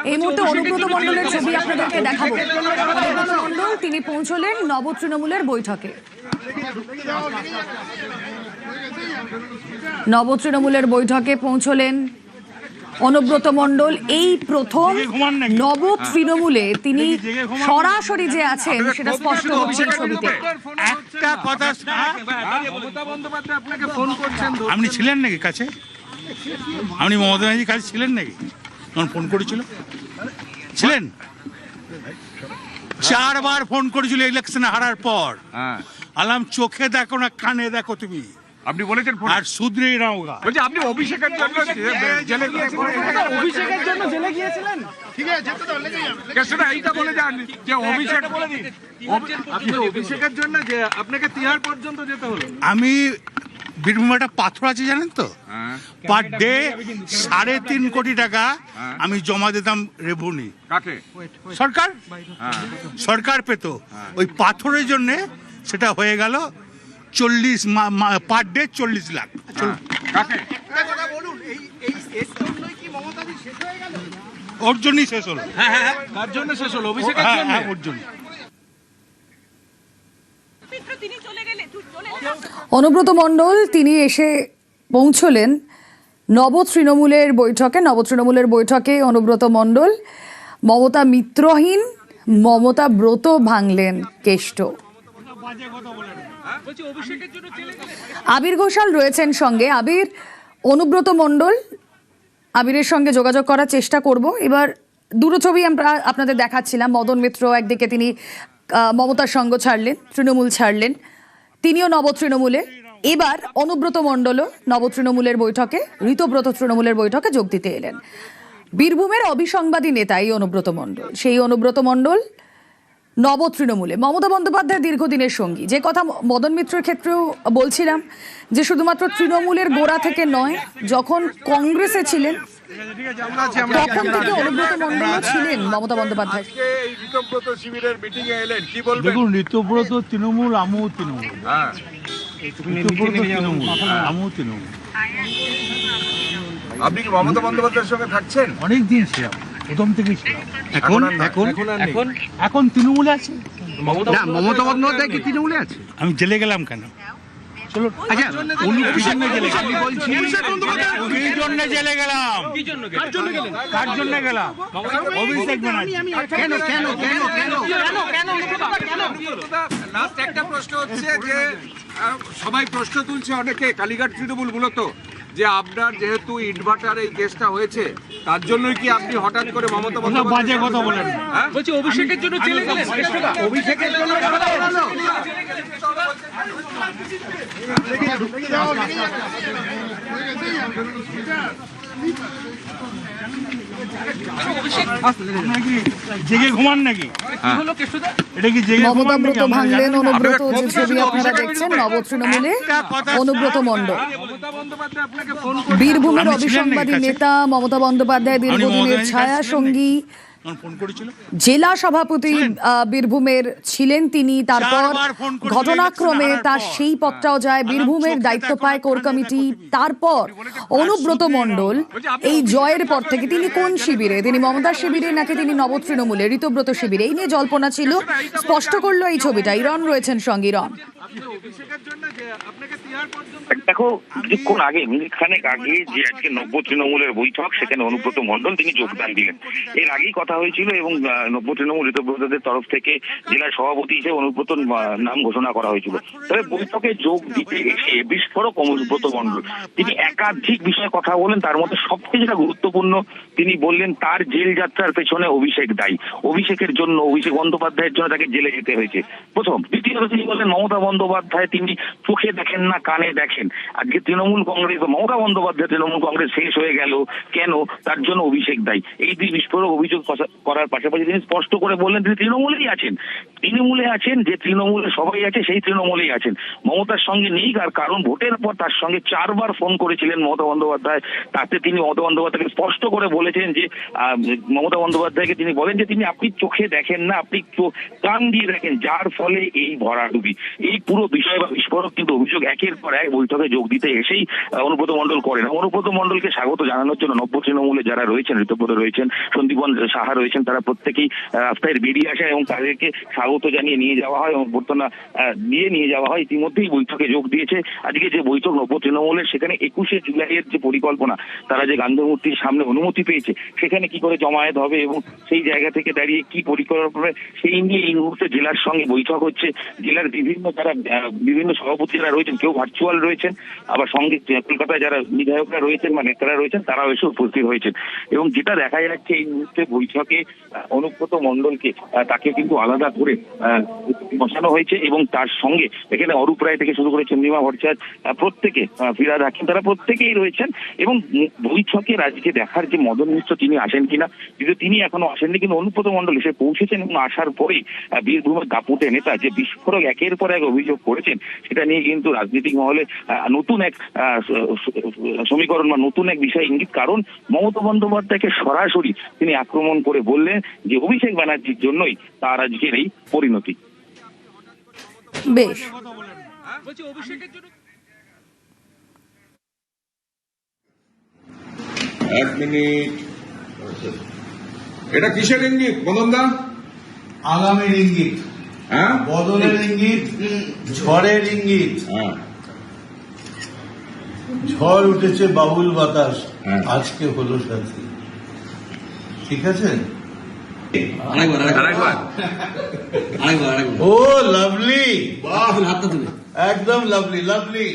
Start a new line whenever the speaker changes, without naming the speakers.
এই মুহূর্তে অনুব্রত মণ্ডলের ছবি আপনাদেরকে দেখাবো। অনুব্রত মণ্ডল তিনি পৌঁছলেন নব তৃণমূলের বৈঠকে। নব তৃণমূলের বৈঠকে পৌঁছলেন অনুব্রত মণ্ডল। এই প্রথম নব তৃণমূলে তিনি সরাসরি যে আছেন সেটা স্পষ্ট হচ্ছে এই ছবিতে।
একটা কথা, আপনি ছিলেন নাকি কাছে? আপনি মমতা ব্যানার্জির কাছে ছিলেন নাকি তখন ফোন করেছিল? ছিলেন? 4 বার ফোন করেছিল ইলেকশনে হারার পর। আলাম চোখে দেখো না কানে দেখো তুমি।
আপনি বলেছেন
আর সুধরেই রাওগা
বলছি আপনি অভিষেকের জন্য জেলে
অভিষেকের জন্য জেলে গিয়েছিলেন। ঠিক আছে, যেতে দাও, লেগে যাবে।
কেসটা এইটা বলে যান যে অভিষেক
আপনি অভিষেকের জন্য যে আপনাকে তিহার পর্যন্ত যেতে হলো।
আমি বীরভূমে একটা পাথর আছে জানেন তো, পার ডে 3.5 কোটি টাকা আমি জমা দিতাম রেভিনিউ।
কাকে?
সরকার সরকার পেত। ওই পাথরের জন্য সেটা হয়ে গেল 40 পার ডে 40 লাখ।
কাকে?
ওর জন্যই শেষ হলো।
কার জন্য শেষ হলো? অভিষেকের জন্য।
ওর জন্য।
অনুব্রত মণ্ডল তিনি এসে পৌঁছলেন নব তৃণমূলের বৈঠকে। নব তৃণমূলের বৈঠকে অনুব্রত মণ্ডল মমতা মিত্রহীন মমতা ব্রত ভাঙলেন কেষ্ট। আবির ঘোষাল রয়েছেন সঙ্গে। আবির, অনুব্রত মণ্ডল, আবিরের সঙ্গে যোগাযোগ করার চেষ্টা করব। এবার দুটো ছবি আমরা আপনাদের দেখাচ্ছিলাম। মদন মিত্র একদিকে তিনি মমতার সঙ্গ ছাড়লেন, তৃণমূল ছাড়লেন, তিনিও নব তৃণমূলে। এবার অনুব্রত মণ্ডলও নব তৃণমূলের বৈঠকে, ঋতব্রত তৃণমূলের বৈঠকে যোগ দিতে এলেন। বীরভূমের অবিসংবাদী নেতা এই অনুব্রত মণ্ডল। সেই অনুব্রত মণ্ডল নব তৃণমূলে মমতা বন্দ্যোপাধ্যায়ের দীর্ঘদিনের সঙ্গী। যে কথা মদন মিত্রের ক্ষেত্রেও বলছিলাম যে শুধুমাত্র তৃণমূলের গোড়া থেকে নয়, যখন কংগ্রেসে ছিলেন তখন থেকে অনুব্রত মণ্ডলও ছিলেন মমতা বন্দ্যোপাধ্যায়।
ঋতব্রত শিবিরের মিটিং এ এলেন, কি বলবেন?
দেখুন, ঋতব্রত তৃণমূল, আমিও তৃণমূল। ঋতব্রত তৃণমূল, আমিও তৃণমূল।
আপনি কি মমতা বন্দ্যোপাধ্যায়ের সঙ্গে থাকছেন?
অনেক দিন ছিলাম, প্রথম থেকেই ছিলাম। এখন তৃণমূলে আছে।
মমতা বন্দ্যোপাধ্যায় কি তৃণমূলে আছে?
আমি জেলে গেলাম কেন? চলো, আচ্ছা, উনি কি জন্য জেলে গেলাম? কি জন্য জেলে গেলাম? কার জন্য গেলাম? অভিষেক ব্যানার্জি।
লাস্ট একটা প্রশ্ন হচ্ছে যে সবাই প্রশ্ন তুলছে অনেকে, কালীঘাট তৃণমূল মূলত, যে আপনার যেহেতু ইনভার্টার এই কেসটা হয়েছে তার জন্যই কি আপনি হঠাৎ করে মমতা
বাজে কথা বলেন।
বলছি অভিষেকের জন্য জেলে গেলেন। অভিষেকের জন্য
জেগে ঘুমান নাকি? এটা কি জেগে
মমতা ব্রত ভাঙলেন অনুব্রত। যে ছবি আপনারা দেখছেন নব তৃণমূলে অনুব্রত মণ্ডল। বীরভূমের অবিসংবাদী নেতা মমতা বন্দ্যোপাধ্যায় দীর্ঘদিনের ছায়া সঙ্গী, জেলা সভাপতি বীরভূমের ছিলেন তিনি। তারপর ঘটনাক্রমে তার সেই পথটাও যায়, বীরভূমের দায়িত্ব পায় কোর কমিটি। তারপর অনুব্রত মণ্ডল এই জয়ের পর থেকে তিনি কোন শিবিরে, তিনি মমতার শিবিরে নাকি তিনি নব তৃণমূলে, ঋতব্রত শিবিরে, এই নিয়ে জল্পনা ছিল। স্পষ্ট করলো এই ছবিটা। ইরন রয়েছেন সঙ্গে। ইরন,
দেখো, কিছুক্ষণ আগে, মিনিট খানেক আগে যে আজকে নব্য তৃণমূলের বৈঠক, সেখানে অনুব্রত মণ্ডল তিনি যোগদান দিলেন। এর আগেই কথা হয়েছিল এবং নব্য তৃণমূল ঋতব্রতদের তরফ থেকে জেলা সভাপতি হিসেবে অনুব্রত নাম ঘোষণা করা হয়েছিল। তবে বৈঠকে যোগ দিতে এসে বিস্ফোরক অনুব্রত মণ্ডল তিনি একাধিক বিষয়ে কথা বলেন। তার মধ্যে সবচেয়ে যেটা গুরুত্বপূর্ণ, তিনি বললেন তার জেল যাত্রার পেছনে অভিষেক দায়ী। অভিষেকের জন্য, অভিষেক বন্দ্যোপাধ্যায়ের জন্য তাকে জেলে যেতে হয়েছে, প্রথম। দ্বিতীয়ত তিনি বলেন মমতা বন্দ্যোপাধ্যায় তিনি চোখে দেখেন না কানে দেখেন। আজকে তৃণমূল কংগ্রেস, মমতা বন্দ্যোপাধ্যায় তৃণমূল কংগ্রেস শেষ হয়ে গেল কেন, তার জন্য অভিষেক দায়ী। এই দুই বিস্ফোরক অভিযোগ করার পাশাপাশি তিনি স্পষ্ট করে বললেন তিনি তৃণমূলেই আছেন, তৃণমূলে আছেন, যে তৃণমূলে সবাই আছে সেই তৃণমূলেই আছেন, মমতার সঙ্গে নেই। আর কারণ ভোটের পর তার সঙ্গে 4 বার ফোন করেছিলেন মমতা বন্দ্যোপাধ্যায়, তাতে তিনি মমতা বন্দ্যোপাধ্যায়কে স্পষ্ট করে বলেছেন যে মমতা বন্দ্যোপাধ্যায়কে তিনি বলেন যে তিনি আপনি চোখে দেখেন না, আপনি কান দিয়ে দেখেন, যার ফলে এই ভরাডুবি। এই পুরো বিষয় বা বিস্ফোরক কিন্তু অভিযোগ একের পর এক বৈঠকে যোগ দিতে এসেই অনুব্রত মণ্ডল করেন। অনুব্রত মণ্ডলকে স্বাগত জানানোর জন্য নব্য তৃণমূলে যারা রয়েছেন, ঋতব্রত রয়েছেন, সন্দীপন সাহা রয়েছেন, তারা প্রত্যেকেই রাস্তায় বেরিয়ে আসেন এবং তাদেরকে স্বাগত জানিয়ে নিয়ে যাওয়া হয়, অভ্যর্থনা দিয়ে নিয়ে যাওয়া হয়। ইতিমধ্যেই বৈঠকে যোগ দিয়েছে। আজকে যে বৈঠক নব্য তৃণমূলের, সেখানে 21শে জুলাইয়ের যে পরিকল্পনা, তারা যে গান্ধী মূর্তির সামনে অনুমতি পেয়েছে, সেখানে কি করে জমায়েত হবে এবং সেই জায়গা থেকে দাঁড়িয়ে কি পরিকল্পনা, সেই নিয়ে এই মুহূর্তে জেলার সঙ্গে বৈঠক হচ্ছে। জেলার বিভিন্ন সভাপতি যারা রয়েছেন, কেউ ভার্চুয়াল রয়েছেন, আবার সঙ্গে কলকাতায় যারা বিধায়করা রয়েছেন বা নেতারা রয়েছেন, তারাও এসে উপস্থিত হয়েছেন। এবং যেটা দেখা যাচ্ছে এই মুহূর্তে বৈঠকে অনুব্রত মণ্ডলকে তাকে কিন্তু আলাদা করে বসানো হয়েছে এবং তার সঙ্গে এখানে অরূপ রায় থেকে শুরু করে চন্দ্রিমা ভট্টাচার্য, প্রত্যেকে, ফিরাদ হাকিম, তারা প্রত্যেকেই রয়েছেন। এবং বৈঠকের আজকে দেখার যে মদন মিশ্র তিনি আসেন কিনা, কিন্তু তিনি এখনো আসেননি, কিন্তু অনুব্রত মণ্ডল এসে পৌঁছেছেন এবং আসার পরেই বীরভূমের দাপুটে নেতা যে বিস্ফোরক একের পর এক অভিযোগ করেছেন, সেটা নিয়ে কিন্তু রাজনৈতিক মহলে নতুন এক সমীকরণ বা নতুন এক বিষয় ইঙ্গিত। কারণ মমতা বন্দ্যোপাধ্যায়কে সরাসরি তিনি আক্রমণ করে বললেন যে অভিষেক ব্যানার্জির জন্যই তার আজকের এই পরিণতি।
বেশ,
এক মিনিট, এটা কিসের ইঙ্গিত মদনদা?
আগামীর ইঙ্গিত,
হ্যাঁ,
বদলের ইঙ্গিত, ঝড়ের ইঙ্গিত।
হ্যাঁ,
ঝড় উঠেছে, বাবুল বাতাস
হ্যাঁ।
আজকে হলো সাথী। ঠিক আছে? ও লাভলি, একদম লাভলি লাভলি।